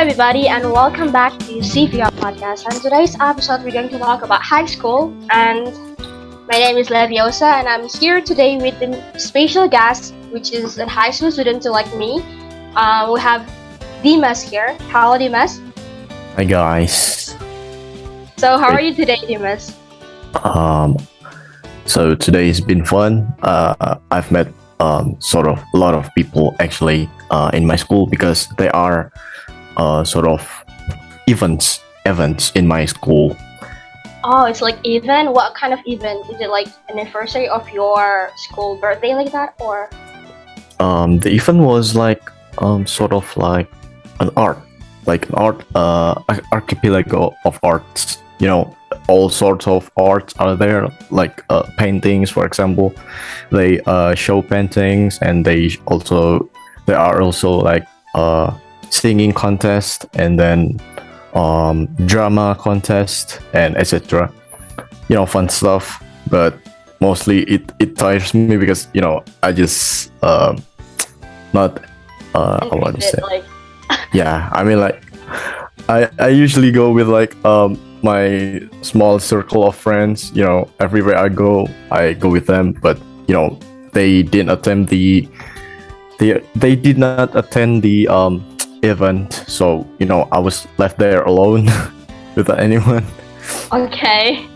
everybody, and welcome back to Sefeo podcast. And today's episode, we're going to talk about high school. And my name is Leviosa, and I'm here today with a special guest, which is a high school student like me. We have Dimas here. Hello, Dimas. Hi guys. So, how are you today, Dimas? Um, so today's been fun. I've met sort of a lot of people actually in my school because there are sort of events in my school. Oh, it's like event. What kind of event? Is it like anniversary of your school birthday like that, or? The event was like sort of like an art, archipelago of arts. You know, all sorts of arts are there, like paintings, for example. They show paintings, and there are also like singing contest, and then drama contest, and etc. You know, fun stuff. But mostly it tires me because I just not I want to say. Like... Yeah, I mean, like I usually go with like my small circle of friends. Everywhere I go with them. But they didn't attend they did not attend the event, so I was left there alone without anyone. Okay.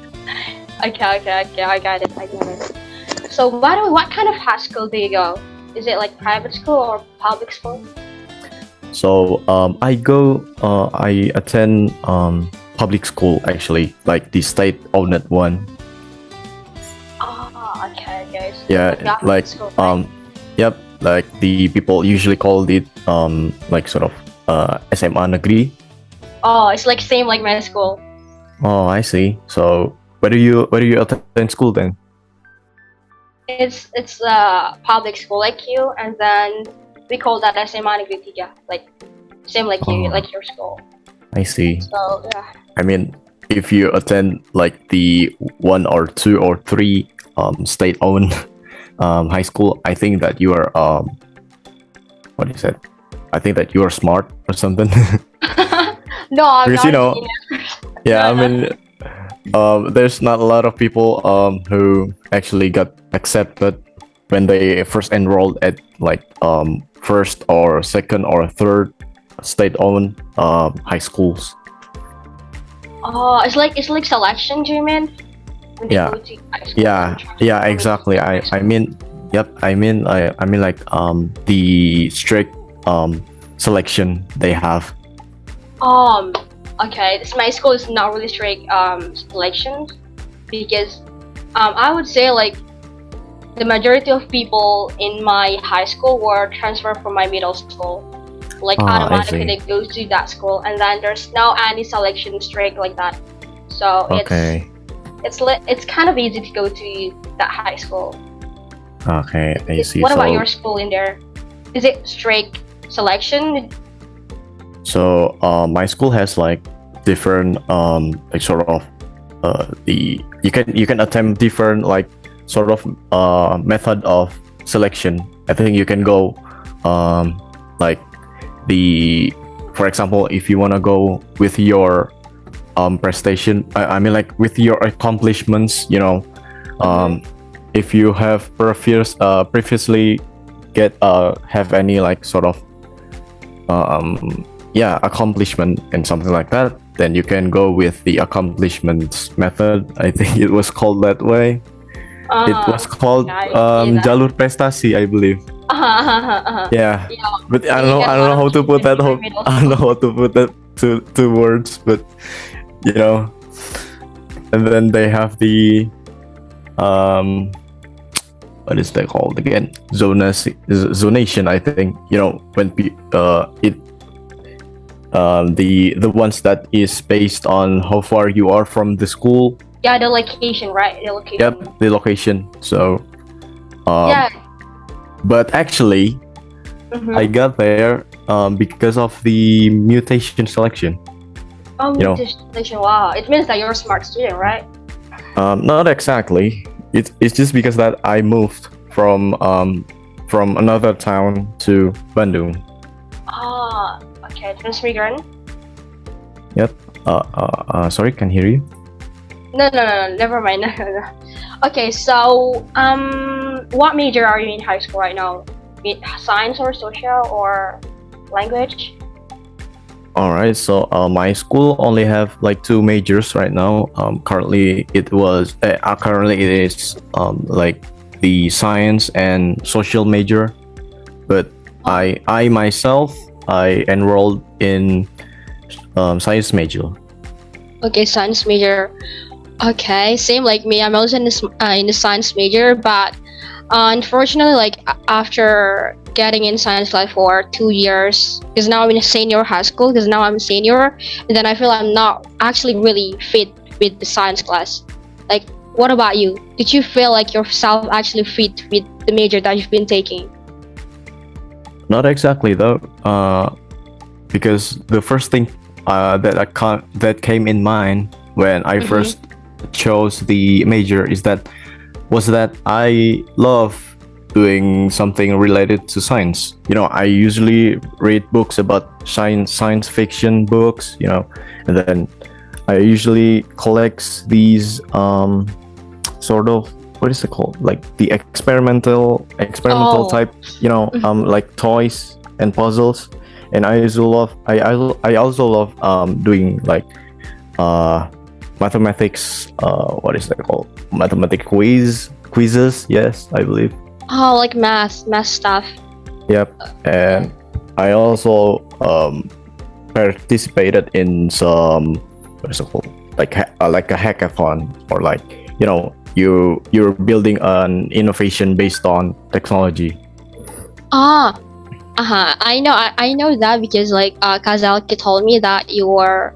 I got it. So, by the way, what kind of high school do you go? Is it like private school or public school? So I attend public school, actually, like the state-owned one. Oh, okay. So Yeah, like school, right? yep, like the people usually called it like sort of SMA negeri. Oh, it's like same like my school. Oh, I see. So where do you attend school then? It's public school like you, and then we call that SMA Negeri 3, like same like you, Oh. like your school. I see. So yeah. I mean, if you attend like the 1 or 2 or 3 state-owned high school, I think that you are what is it? I think that you are smart or something. No, I'm Because not. yeah, I mean, there's not a lot of people who actually got accepted when they first enrolled at like first or second or third state-owned high schools. Oh, it's like selection, do you mean? When they Yeah. go to high school Yeah, and try yeah, to exactly. go to high I mean, yep. I mean like the strict selection they have. school. Okay, my school is not really strict selections because I would say like the majority of people in my high school were transferred from my middle school. Like I automatically see. they go to that school, and then there's no any selection strict like that. So Okay. it's kind of easy to go to that high school. Okay, I see. What about So your school in there? Is it strict selection? So my school has like different like sort of the you can attempt different like sort of method of selection. I think you can go like for example, if you want to go with your prestation, I mean like with your accomplishments, if you have previously have any like sort of accomplishment and something like that, then you can go with the accomplishments method. I think it was called that way. It was called yeah, I see that. jalur prestasi, I believe. Yeah, Yeah, but I you get don't know how to put that. in middle I don't know how to put that to words, but and then they have the what is that called again? Zonation, I think. When the ones that is based on how far you are from the school. Yeah, the location, right? The location. Yep, the location. So Yeah. but actually Mhm. I got there because of the mutation selection. Oh, you know. mutation. Wow, it means that you're a smart student, right? Not exactly. It's just because that I moved from another town to Bandung. Ah, okay, transmigrant. Yep. Sorry, can hear you. No, never mind. No, no, no. Okay, so what major are you in high school right now? Science or social or language? All right. So my school only have like two majors right now. Currently it is like the science and social major, but I myself I enrolled in science major. Okay, science major. Okay, same like me. I'm also in the science major, but unfortunately, like after getting in science like for 2 years, because now I'm in a senior high school, because now I'm a senior, and then I feel I'm not actually really fit with the science class. Like, what about you? Did you feel like yourself actually fit with the major that you've been taking? Not exactly though, because the first thing that came in mind when I Mm-hmm. first chose the major was that I love doing something related to science. I usually read books about science fiction books, and then I usually collect these sort of, what is it called? Like the experimental Oh. type, Mm-hmm. like toys and puzzles. And I also love doing like uh mathematics, what is that called? Mathematic quizzes, yes, I believe. Oh, like math stuff. Yep. And I also participated in some, what is it called, like a hackathon, or like, you're building an innovation based on technology. Ah, uh-huh. I know that because like Kazalki told me that you were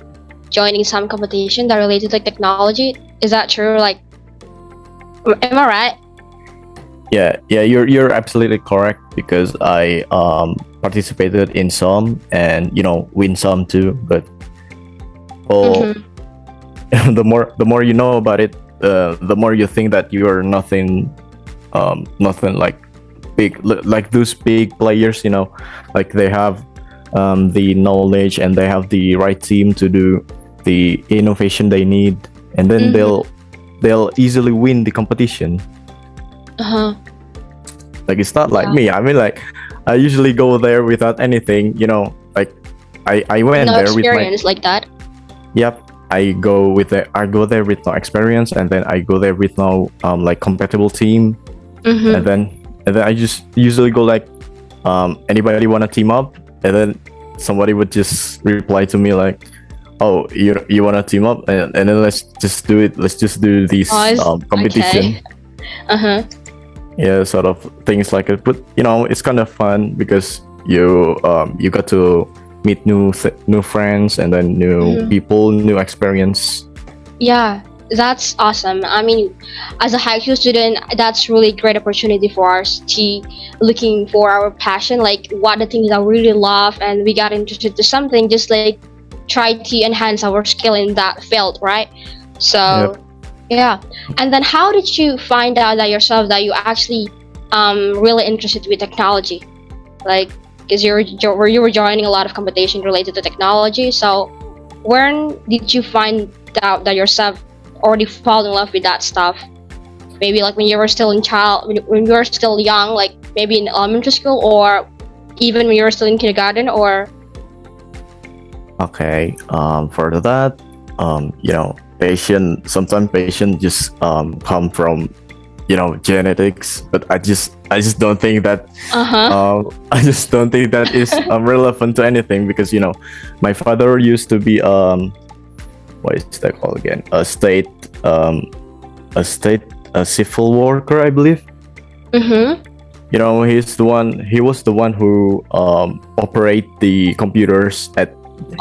joining some competition that related to technology. Is that true? Like, am I right? Yeah, you're absolutely correct, because I participated in some, and win some too. But well, Mm-hmm. the more you know about it, the more you think that you're nothing like like those big players. Like they have the knowledge, and they have the right team to do the innovation they need, and then Mm-hmm. they'll easily win the competition. Uh-huh. Like, it's not like Yeah. me. I mean, like, I usually go there without anything. Like, I went No there with my. experience like that. Yep. I go there with no experience, and then I go there with no like compatible team, and Mm-hmm. then I just usually go like, anybody want to team up, and then somebody would just reply to me like, oh, you want to team up, and then let's just do it. Let's just do Oh, this competition. okay. Uh-huh. Yeah, sort of things like it. But it's kind of fun, because you got to meet new friends, and then new Mm-hmm. people, new experience. Yeah, that's awesome. I mean, as a high school student, that's really great opportunity for us to looking for our passion, like what the things that we really love, and we got interested to something, just like try to enhance our skill in that field, right? So Yep. yeah, and then how did you find out that yourself that you actually really interested with technology, like because you were joining a lot of competition related to technology, so when did you find out that yourself already fall in love with that stuff? Maybe like when you were still in when you were still young, like maybe in elementary school, or even when you were still in kindergarten, or Okay. For that, patient. Sometimes patient just come from genetics, but I just don't think that uh-huh. I just don't think that is relevant to anything, because my father used to be what is that called again? A civil worker, I believe. Mm-hmm. He was the one who operate the computers at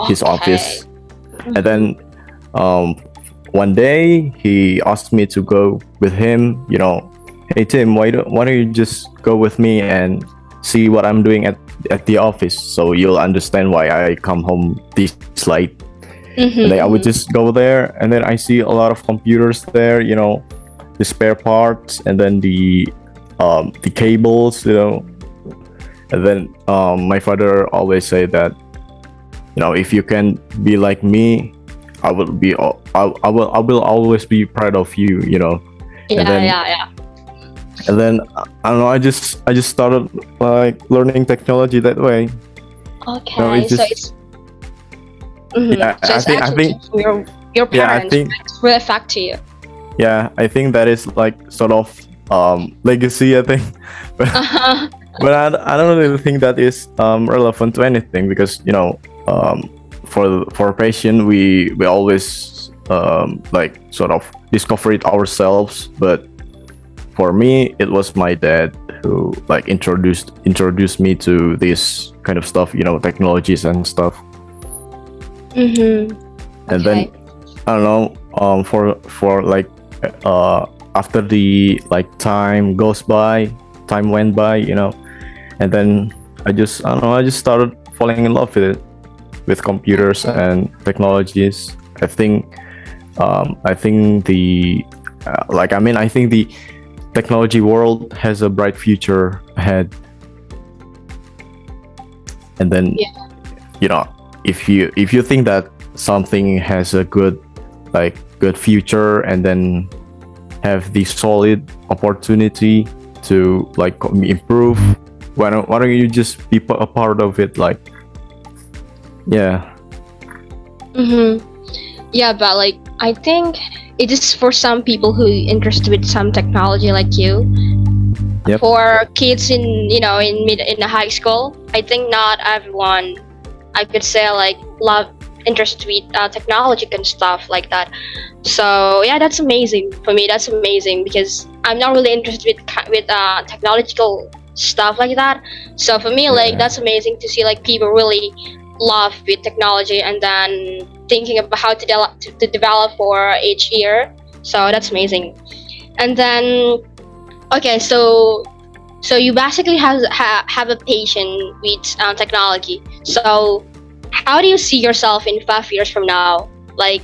his Okay. office. And Mm-hmm. then um, one day he asked me to go with him. Hey Tim, why don't you just go with me and see what I'm doing at the office, so you'll understand why I come home this late. And then I would Mm-hmm. just go there, and then I see a lot of computers there. The spare parts, and then the cables. And then my father always say that if you can be like me, I will always be proud of you, and Yeah, then yeah, yeah. I don't know, I just started like learning technology that way. Okay, It's so just, it's yeah, so it's I actually think, from your yeah, I parents, think, right? It's really affect to you. yeah, I think that is like sort of legacy, I think. but Uh-huh. I don't really think that is relevant to anything, because um, for passion, we always like sort of discover it ourselves. But for me, it was my dad who like introduced me to this kind of stuff, technologies and stuff. Mm-hmm. And then Okay. I don't know, for like uh after the like time went by, and then I don't know, I just started falling in love with it, with computers Okay. and technologies. I think the I think the technology world has a bright future ahead. And then, Yeah. you know if you think that something has a good future, and then have the solid opportunity to like improve, why don't you just be a part of it, like, yeah. Mm-hmm. Yeah, but like I think it is for some people who interested with some technology like you. Yep. For kids in in the high school, I think not everyone, I could say, like love interest with technology and stuff like that. So yeah, that's amazing for me. That's amazing because I'm not really interested with technological stuff like that. So for me, like Yeah. that's amazing to see like people really love with technology and then thinking about how to develop for each year. So that's amazing. And then okay, so you basically have a passion with technology. So how do you see yourself in 5 years from now? Like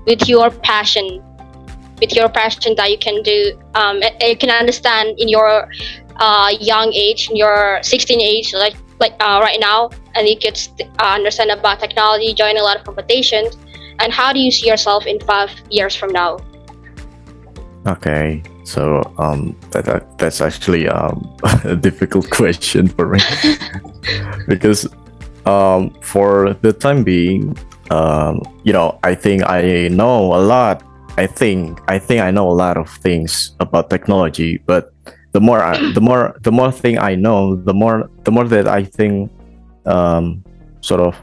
with your passion, that you can do, you can understand in your young age, in your 16 age, like right now, and you could understand about technology, join a lot of competitions. And how do you see yourself in 5 years from now? Okay, so that's actually a difficult question for me, because for the time being, I think I know a lot. I think I know a lot of things about technology, but the more thing I know, the more that I think, um, sort of,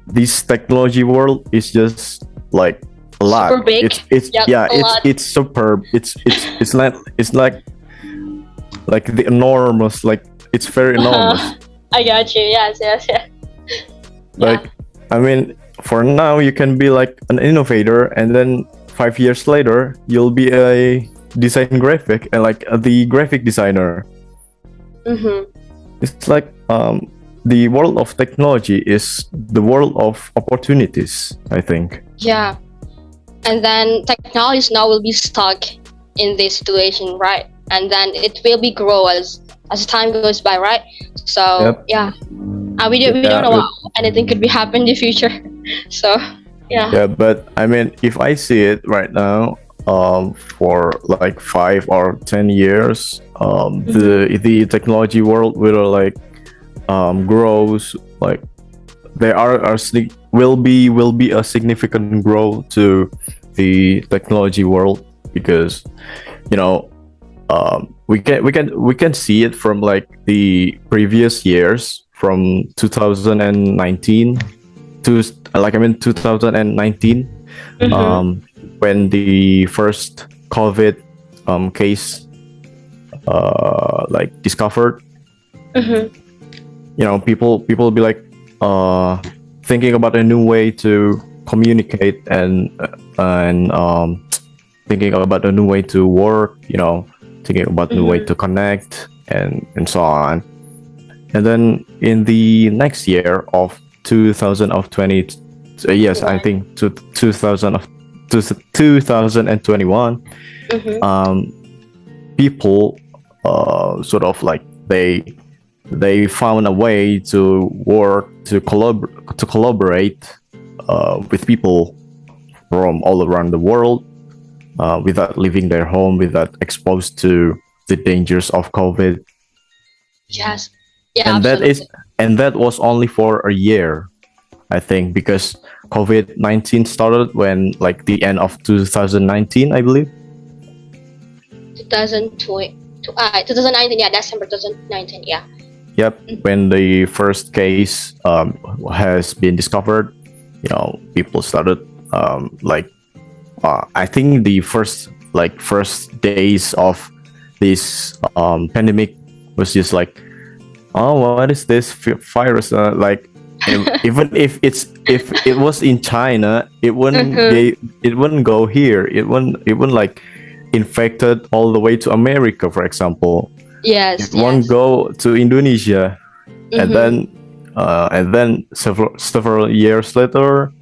this technology world is just like a Super lot. big. It's Yeah, yeah, a lot. it's superb. It's like the enormous, like it's very enormous. I got you. Yes, yes, yes. Yeah. Like, I mean, for now you can be like an innovator, and then 5 years later you'll be a design graphic, and like the graphic designer. Mm-hmm. It's like, the world of technology is the world of opportunities, I think. Yeah. And then technologies now will be stuck in this situation, right? And then it will be grow as time goes by, right? So Yep. yeah, we don't Yeah, know but what anything could be happen in the future. So yeah. yeah, but I mean, if I see it right now, for like 5 or 10 years, Mm-hmm. the technology world will like grows, like there will be a significant growth to the technology world, because you know we can see it from like the previous years, from 2019 to, like, I mean 2019, Mm-hmm. um, when the first COVID case like discovered. Mm-hmm. People be like, thinking about a new way to communicate, and thinking about a new way to work, thinking about new way Mm-hmm. to connect, and so on. And then in the next year of 2020, yes, I One. think to 2000 of 2021, Mm-hmm. people, sort of like, they they found a way to work to collaborate with people from all around the world without leaving their home, without exposed to the dangers of COVID. Yes. Yeah, And that is absolutely. and that was only for a year, I think, because COVID-19 started when like the end of 2019, I believe. 2020, 2019, yeah, December 2019, yeah. Yep, when the first case has been discovered, people started like I think the first days of this pandemic was just like, oh, what is this virus? Like, even if it was in China, Mm-hmm. it wouldn't go here. It wouldn't like infected all the way to America, for example. It Yes, won't yes. go to Indonesia, and Mm-hmm. then several years later,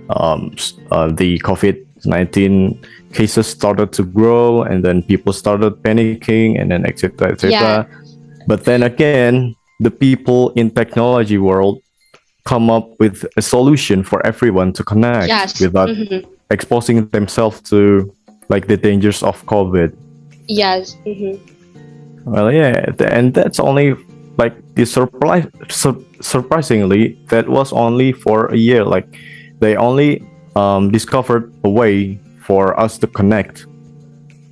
the COVID-19 cases started to grow, and then people started panicking, and then etc. Yeah. etc. But then again, the people in technology world come up with a solution for everyone to connect Yes. without Mm-hmm. exposing themselves to like the dangers of COVID. Yes. Mm-hmm. Well, yeah, and that's only like surprisingly, that was only for a year. Like they only discovered a way for us to connect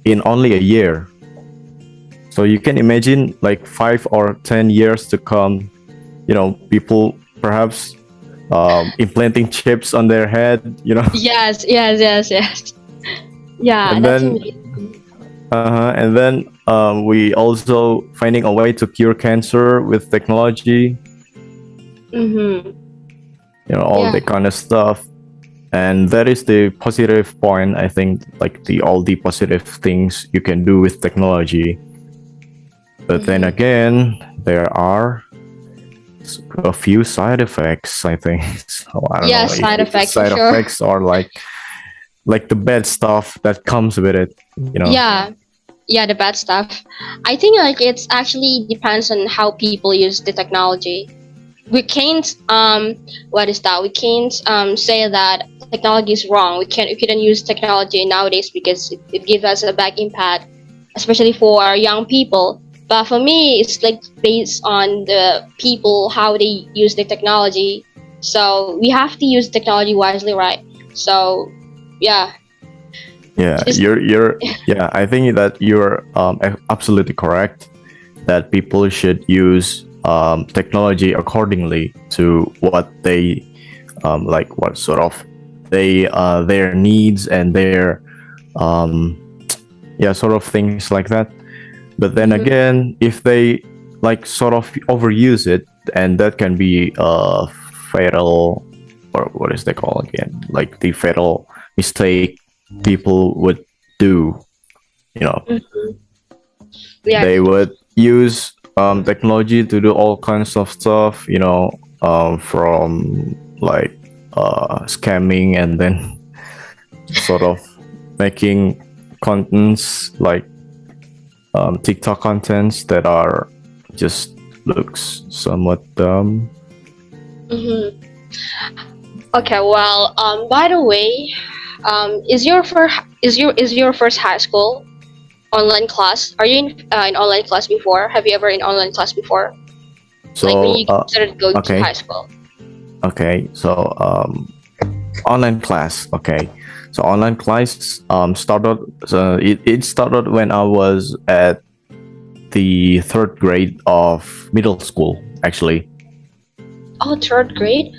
in only a year. So you can imagine like 5 or 10 years to come, people perhaps implanting chips on their head, Yes, yes, yes, yes. Yeah, and that's then amazing. we also finding a way to cure cancer with technology, Mm-hmm. all Yeah. that kind of stuff. And that is the positive point, I think, like the all the positive things you can do with technology. But then Mm-hmm. again, there are a few side effects, I think. So I don't know Yeah, if side it's effects for side sure. effects or like the bad stuff that comes with it. Yeah, yeah, the bad stuff. I think like it's actually depends on how people use the technology. We can't what is that? We can't say that technology is wrong. We couldn't use technology nowadays because it gives us a bad impact, especially for young people. But for me, it's like based on the people how they use the technology. So we have to use technology wisely, right? So yeah, Yeah, just yeah, I think that you're absolutely correct that people should use technology accordingly to what they like, what sort of their needs and their um, yeah, sort of things like that. But then mhm. again, if they like sort of overuse it, and that can be fatal, or what is they called again? Like the fatal mistake people would do. You know, Mhm. Yeah. they would use technology to do all kinds of stuff. From like scamming, and then sort of making contents like TikTok contents that are just looks somewhat dumb. Mhm. Okay. Well, by the way, is your first high school online class? Are you in online class before? Have you ever in online class before? Like when So you started going to high okay, school? okay. So online class. Okay, so online class started. So it started when I was at the third grade of middle school. Actually, Oh, third grade.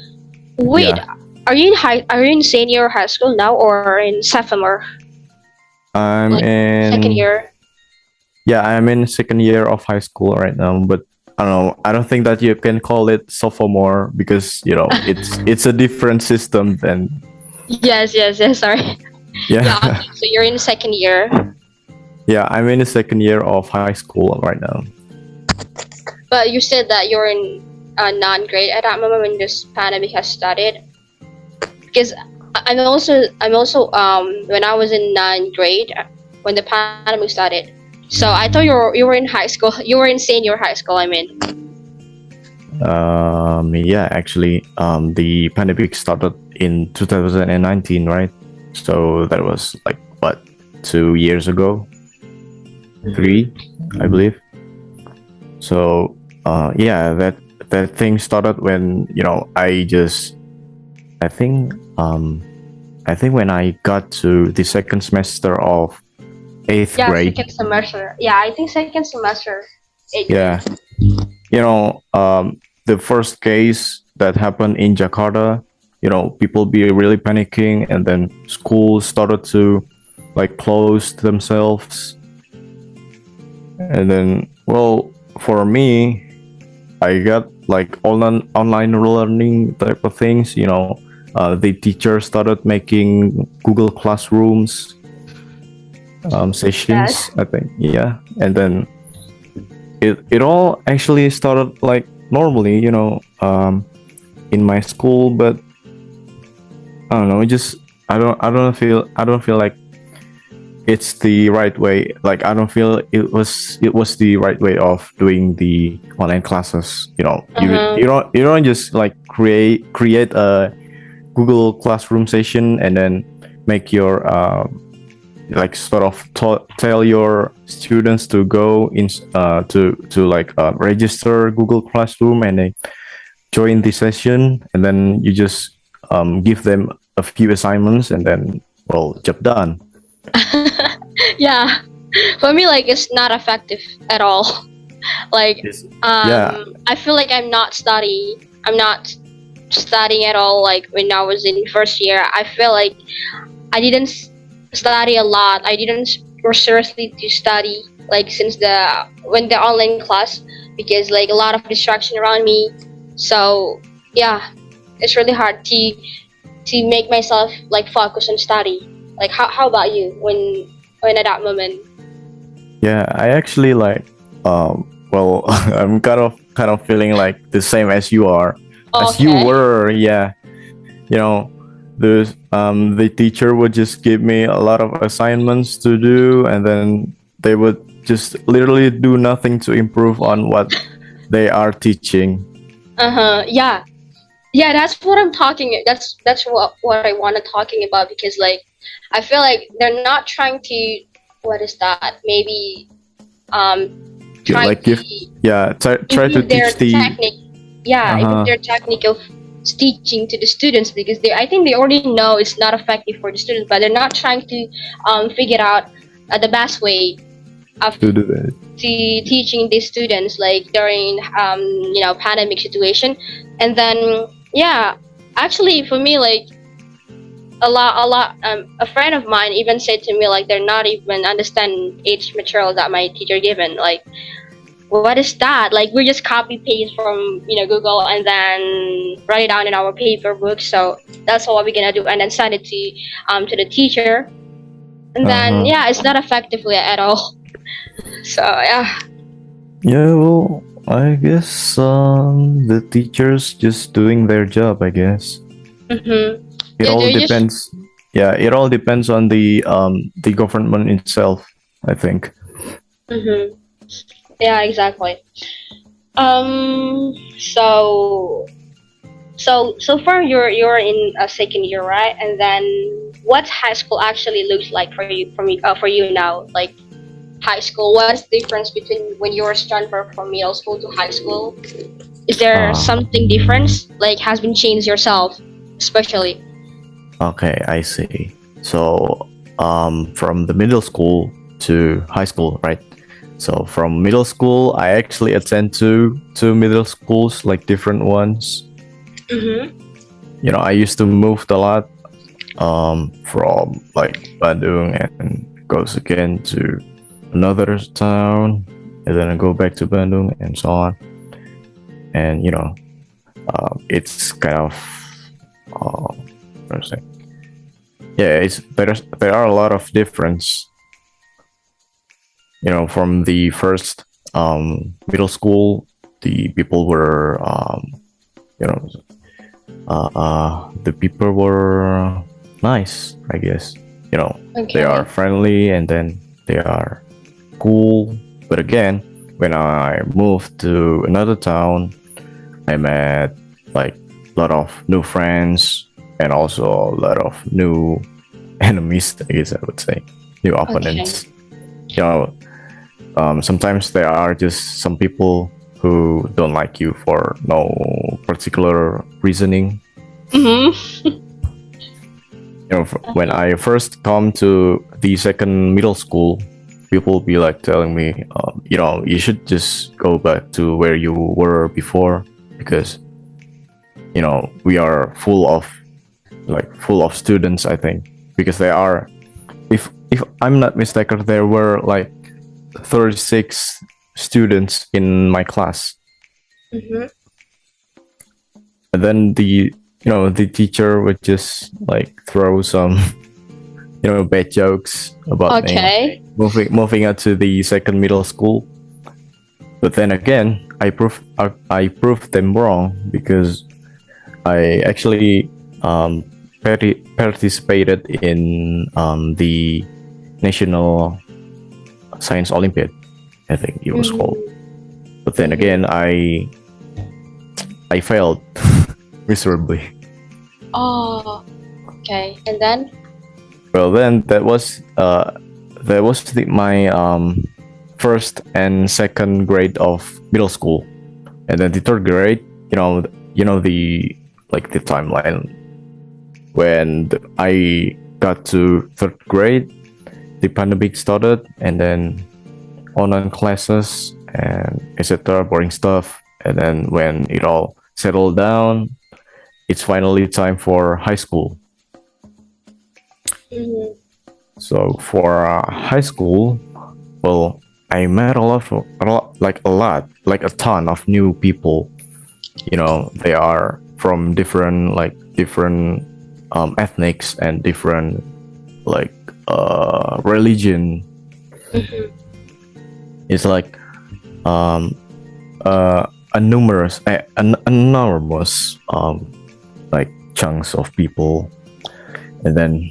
Wait, yeah. are you in senior high school now or in sophomore? I'm Like second in year? Yeah, I'm in second year of high school right now, but I don't know. I don't think that you can call it sophomore because it's a different system than Yes, yes, yes. Sorry. Yeah. yeah. Okay. So you're in second year, Yeah, I'm in the second year of high school right now. but you said that you're in non-grade at that moment when this pandemic has started. Because I'm also when I was in ninth grade when the pandemic started. So I thought you were in high school. You were in senior high school. I mean. Yeah, actually, the pandemic started in 2019, right? So that was like what, 2 years ago, three, I believe. So yeah, that thing started when I think I think when I got to the second semester of eighth Yeah, grade. second semester. Yeah, I think second semester, eighth grade. Yeah, the first case that happened in Jakarta, people be really panicking, and then schools started to like close themselves. And then, well, for me, I got like online learning type of things. The teacher started making Google Classrooms Yes. sessions, I think. Yeah, and then it all actually started like normally, in my school, but I don't know. It just I don't feel like it's the right way. Like I don't feel it was the right way of doing the online classes. You Uh-huh. you don't just like create a Google Classroom session and then make your like sort of tell your students to go in to like register Google Classroom and they join the session, and then you just give them a few assignments, and then, well, job done. Yeah. For me, like, it's not effective at all. Like, Yes. Yeah. I feel like I'm not studying at all. Like when I was in first year, I feel like I didn't study a lot. I didn't go seriously to study like since the online class, because like a lot of distraction around me. So yeah, it's really hard to make myself like focus on study. Like how about you when at that moment? Yeah, I actually like well, I'm kind of feeling like the same as you are, as you Okay. were. Yeah, you know, the teacher would just give me a lot of assignments to do, and then they would just literally do nothing to improve on what they are teaching. Yeah. Yeah, that's what I'm talking. That's what I want to talking about, because like I feel like they're not trying to, what is that? Maybe You trying like give to Yeah, try to improve their teach the technique. Yeah, improve uh-huh their technique of teaching to the students, because I think they already know it's not effective for the students, but they're not trying to figure out the best way of to do that. teaching these students like during pandemic situation. And then yeah, actually for me, like a friend of mine even said to me like they're not even understand each material that my teacher given. Like, what is that? Like, we just copy paste from Google and then write it down in our paper book. So that's what we're gonna do, and then send it to the teacher. And then Uh-huh. yeah, it's not effectively at all. So yeah. Yeah, well, I guess the teachers just doing their job, I guess. Mm-hmm. It Yeah, all they're just. depends. Yeah, it all depends on the government itself, I think. Mm-hmm. Yeah, exactly. So so far you're in a second year, right? And then what high school actually looks like for you now? Like high school, what is the difference between when you were transferred from middle school to high school? Is there Ah, something different like has been changed yourself, especially? okay, I see. So, from the middle school to high school, right? So from middle school, I actually attend two middle schools, like different ones. Mm-hmm. I used to move a lot, from like Bandung, and goes again to another town, and then I go back to Bandung, and so on. And it's kind of what do I say? Yeah, there are a lot of difference. From the first middle school, the people were you know the people were nice, I guess. They are Okay. friendly, and then they are cool. But again, when I moved to another town, I met like a lot of new friends and also a lot of new enemies, I guess I would say, new Okay. opponents. You know, sometimes there are just some people who don't like you for no particular reasoning. Mm-hmm. When Uh-huh. I first come to the second middle school, people be like telling me, you should just go back to where you were before because we are full of students. I think because they are, if I'm not mistaken, there were like 36 students in my class, Mm-hmm. and then the teacher would just like throw some bad jokes about me Okay. moving out to the second middle school. But then again, I proved them wrong because I actually participated in the National Science Olympiad, I think it was called. Mm-hmm. But then Mm-hmm. again, I failed miserably. Oh, okay. And then? Well, then my first and second grade of middle school, and then the third grade. The like the timeline when I got to third grade, the pandemic started, and then online classes and etc. boring stuff. And then when it all settled down, it's finally time for high school. Mm-hmm. So for high school, well, I met like a ton of new people. They are from different ethnics and different like religion. Mm-hmm. It's like um, a numerous, enormous like chunks of people, and then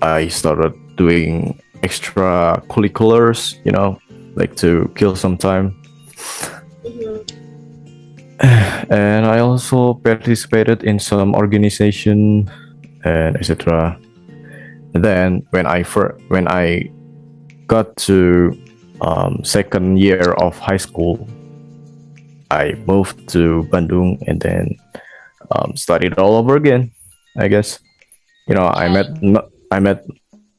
I started doing extracurriculars, like to kill some time. Mm-hmm. And I also participated in some organization and etc. Then when I got to second year of high school, I moved to Bandung and then studied all over again. I guess Okay. I met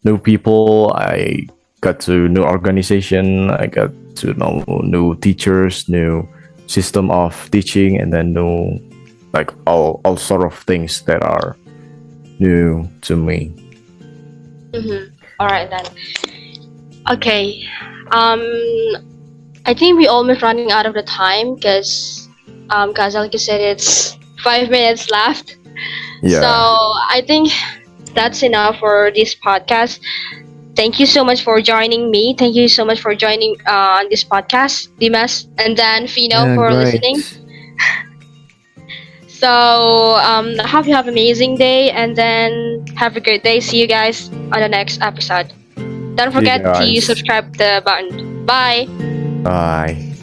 new people. I got to new organization. I got to know new teachers, new system of teaching, and then new like all sort of things that are new to me. Mm-hmm. All right then. Okay. Um, I think we almost running out of the time because like you said, it's 5 minutes left. So Yeah. I think that's enough for this podcast. Thank you so much for joining me. Thank you so much for joining on this podcast, Dimas, and then Fino Yeah, for listening. great. So I hope you have an amazing day, and then have a great day. See you guys on the next episode. Don't See you forget to guys. subscribe the button. Bye. Bye.